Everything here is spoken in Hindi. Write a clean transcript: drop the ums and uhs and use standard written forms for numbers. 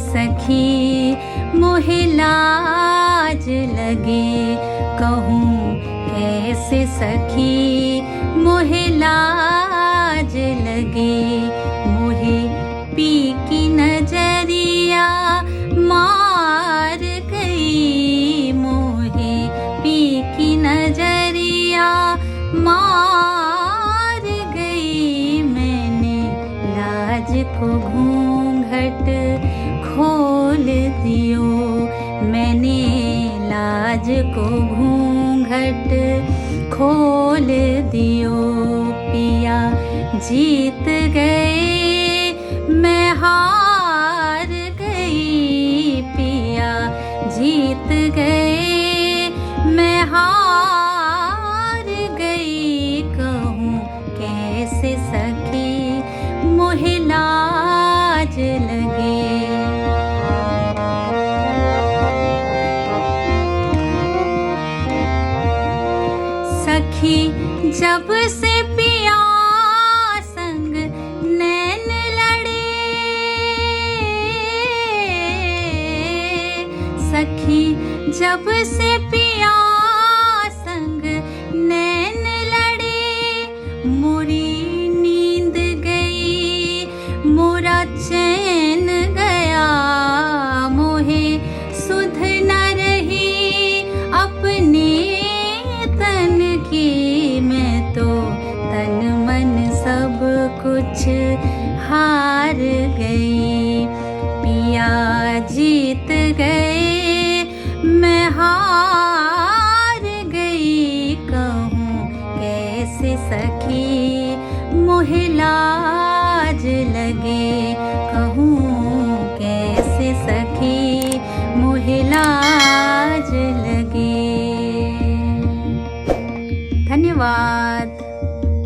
सखी मोहे लाज लगे, कहूँ कैसे सखी मोहे लाज लगे। मोहे पी की नजरिया मार गई, मोहे पी की नजरिया मार गई। मैंने लाज को घूंघट खोल दियो, मैंने लाज को घूंघट खोल दियो। पिया जीत गए मैं हार गई, पिया जीत गए मैं हार गई। कहूँ कैसे सखी मोहे लाज लगे। सखी जब से पिया संग नैन लड़े, सखी जब से पिया संग नैन लड़े। मोरी नींद गई मोरा चैन गया, मोहे सुध न रही अपने तन की। मैं तो तन मन सब कुछ हार गई, पिया जीत गए मैं हार गई। कहूँ कैसे सखी मोहे लाज लगे, कहूँ कैसे सखी मोहे लाज लगे। धन्यवाद।